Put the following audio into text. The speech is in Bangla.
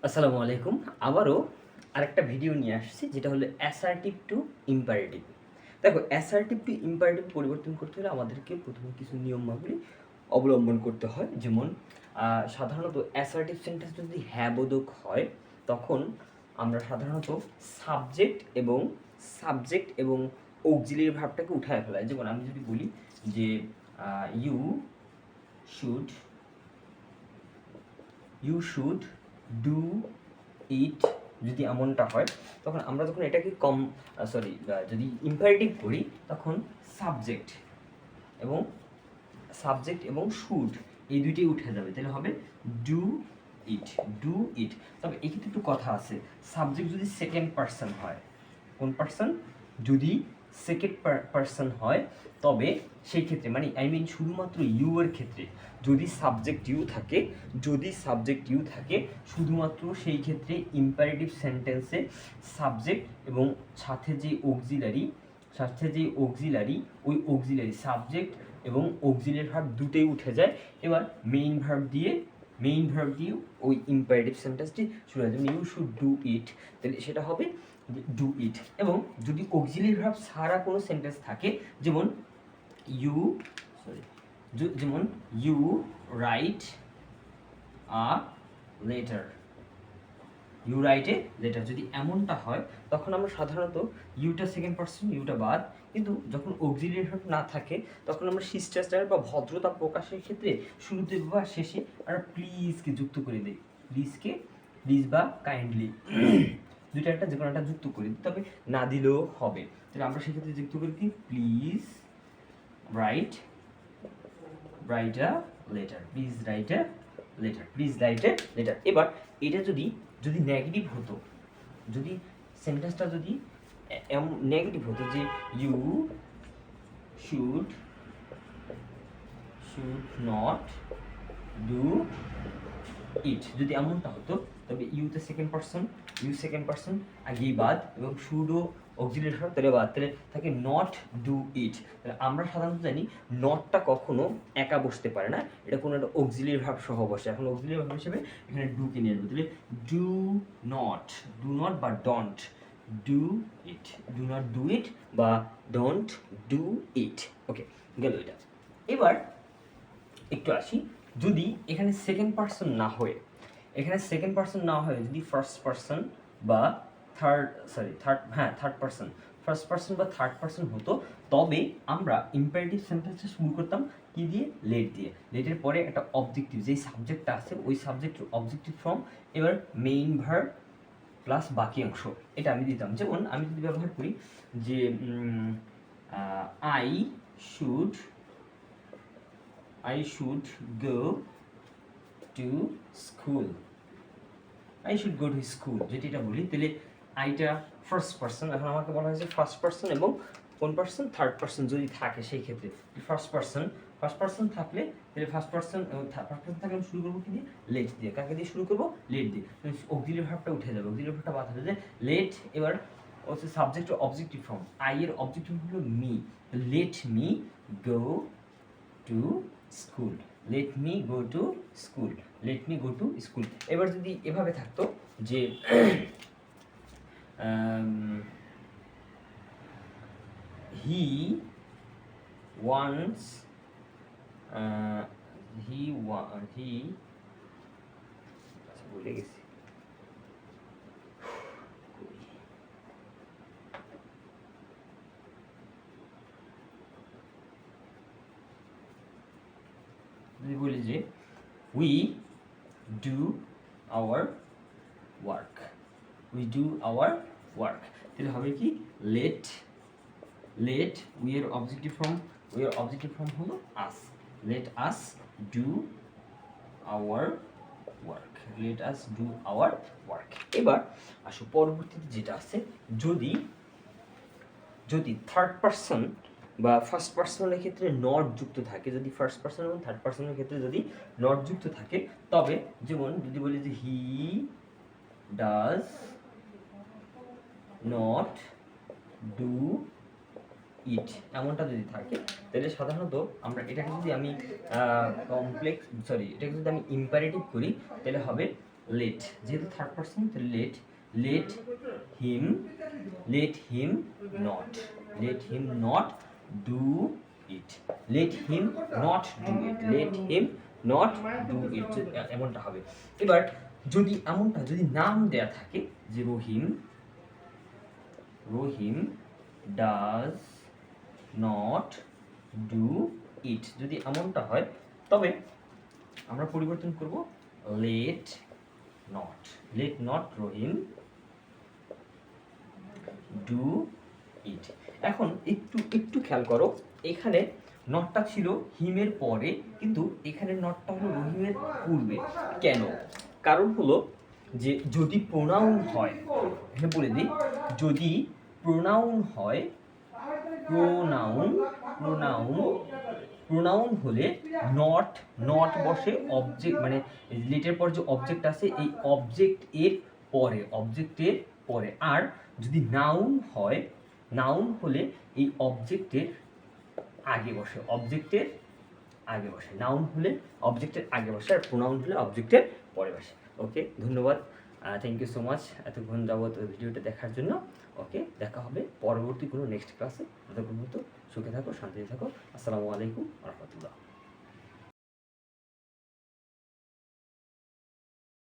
আসসালামু আলাইকুম। আবারও আরেকটা ভিডিও নিয়ে আসছি, যেটা হলো অ্যাসার্টিভ টু ইম্পারেটিভ। দেখো, অ্যাসার্টিভ টু ইম্পারেটিভ পরিবর্তন করতে হলে আমাদেরকে প্রথমে কিছু নিয়মাবলী অবলম্বন করতে হয়। যেমন সাধারণত অ্যাসার্টিভ সেন্টেন্স যদি হ্যাঁ বোধক হয়, তখন আমরা সাধারণত সাবজেক্ট এবং অক্সিলিয়ারি ভার্বটাকে উঠায় ফেলাই। যেমন আমি যদি বলি যে ইউ শুড ডু ইট, যদি এমনটা হয়, তখন আমরা যখন এটাকে যদি ইম্পারেটিভ করি, তখন সাবজেক্ট এবং শুড এই দুইটাই উঠে যাবে, তাহলে হবে ডু ইট। তবে এক্ষেত্রে একটু কথা আছে, সাবজেক্ট যদি সেকেন্ড পার্সন হয়, কোন পার্সন? যদি সেকেন্ড পার্সন হয়, তবে সেই ক্ষেত্রে শুধুমাত্র ইউ এর ক্ষেত্রে যদি সাবজেক্ট ইউ থাকে শুধুমাত্র সেই ক্ষেত্রে ইম্পারেটিভ সেন্টেন্সে সাবজেক্ট এবং সাথে যে অক্সিলারি ওই অক্সিলারি সাবজেক্ট এবং অক্সিলারি ভার্ব দুটোই উঠে যায়। এবার মেইন ভার্ব দিয়ে ওই ইম্পারেটিভ সেন্টেন্সটি শুরু হয়। যেমন ইউ শুড ডু ইট, তাহলে সেটা হবে ডু ইট। এবং যদি অক্সিলারি ভার্ব ছাড়া কোনো সেন্টেন্স থাকে, যেমন ইউ রাইট আ লেটার, যদি এমনটা হয়, তখন আমরা সাধারণত ইউটা সেকেন্ড পার্সন, ইউটা বাদ। কিন্তু যখন অক্সিলারি ভার্ব না থাকে, তখন আমরা শিষ্টাচার বা ভদ্রতা প্রকাশের ক্ষেত্রে শুরুতে বা শেষে আমরা প্লিজকে যুক্ত করে দিই। প্লিজ বা কাইন্ডলি দুইটা একটা যে কোনো একটা যুক্ত করে দিই, তবে না দিলেও হবে। তাহলে আমরা সেক্ষেত্রে যুক্ত করি কি, please write a letter, please write a letter. এবার এটা যদি নেগেটিভ হতো, যদি সেন্টেন্সটা যদি নেগেটিভ হতো, যে you should not do it, যদি এমনটা হতো, তবে ইউতে সেকেন্ড পার্সন আগেই বাদ, এবং শুডও অক্সিলারি ভার্ব তাহলে বাদ, তাহলে থাকে নট ডু ইট। তাহলে আমরা সাধারণত জানি নটটা কখনো একা বসতে পারে না, এটা কোনো একটা অক্সিলারি ভার্ব সহ বসে। এখন অক্সিলারি ভার্ব হিসেবে এখানে ডুকে নিয়ে আসবে, তাহলে ডু নট বা ডোন্ট ডু ইট বা ডোন্ট ডু ইট। ওকে, গেল এটা। এবার একটু আসি, যদি এখানে সেকেন্ড পার্সন না হয়ে যদি ফার্স্ট পার্সন বা থার্ড পার্সন হতো, তবে আমরা ইম্পারেটিভ সেন্টেন্সে শুরু করতাম কি দিয়ে? লেটের পরে একটা অবজেক্টিভ, যেই সাবজেক্টটা আছে ওই সাবজেক্টের অবজেক্টিভ ফর্ম, এবার মেইন ভার্ব প্লাস বাকি অংশ, এটা আমি দিতাম। যেমন আমি যদি ব্যবহার করি যে I should go to school, যেটা এটা বলি, তাহলে আইটা ফার্স্ট পার্সন। এখন আমাকে বলা হয়েছে ফার্স্ট পার্সন এবং কোন পার্সন? থার্ড পার্সন যদি থাকে, সেই ক্ষেত্রে ফার্স্ট পার্সন থাকলে, তাহলে ফার্স্ট পার্সন থাকলে আমি শুরু করবো কি দিয়ে? লেট দিয়ে। কাকে দিয়ে শুরু করবো? লেট দিয়ে। অক্সিলারি ভার্বটা উঠে যাবে, অক্সিলারি ভার্বটা বাদ হয়ে যায় লেট। এবার হচ্ছে সাবজেক্ট অবজেক্টিভ ফর্ম, আই এর অবজেক্টিভ হলো me, let me go to school, এবার যদি এভাবে থাকতো যে হি ওয়ান্টস ভুলে গেছি, যদি বলি যে উই ডু আওয়ার ওয়ার্ক, তাহলে হবে কি? লেট উই এর অবজেক্টিভ ফর্ম হলো us, let us do our work. এবার আসো পরবর্তীতে যেটা আছে, যদি থার্ড পার্সন বা ফার্স্ট পার্সনের ক্ষেত্রে নট যুক্ত থাকে, যদি ফার্স্ট পার্সন এবং থার্ড পার্সনের ক্ষেত্রে যদি নট যুক্ত থাকে, তবে যেমন যদি বলি যে he does not do it, এমনটা যদি থাকে, তাহলে সাধারণত আমরা এটাকে যদি আমি ইম্পারেটিভ করি, তাহলে হবে লেট, যেহেতু থার্ড পার্সন তাহলে let, let him, let him not, let him not do it, let him not do it, let him not do it, এমনটা হবে। এবার যদি এমনটা যদি নাম দেয়া থাকে যে রহিম, রহিম ডাজ নট ডু ইট, যদি এমনটা হয় তবে আমরা পরিবর্তন করব let not, let not Rahim do it. এখন একটু একটু খেয়াল করো, এখানে নটটা ছিল হিমের পরে, কিন্তু এখানে নটটা হলো রহিমের পূর্বে। কেন? কারণ হলো যে যদি প্রোনাউন হয়, এখানে বলে দিই, যদি প্রোনাউন হয়, প্রোনাউন, প্রোনাউন, প্রোনাউন হলে নট, নট বসে অবজেক্ট, মানে লেটের পর যে অবজেক্ট আছে এই অবজেক্ট এর পরে, অবজেক্টের পরে। আর যদি নাউন হয়, নাউন হলে এই অবজেক্টের আগে বসে, অবজেক্টের আগে বসে, নাউন হলে অবজেক্টের আগে বসে, আর প্রোনাউন হলে অবজেক্টের পরে বসে। ওকে, ধন্যবাদ, থ্যাংক ইউ সো মাচ এতক্ষণ যাবত ভিডিওটা দেখার জন্য। ওকে, দেখা হবে পরবর্তী কোনো নেক্সট ক্লাসে। ততক্ষণ মতো সুখে থাকো, শান্তিতে থাকো। আসসালামু আলাইকুম রহমতুল্লাহ।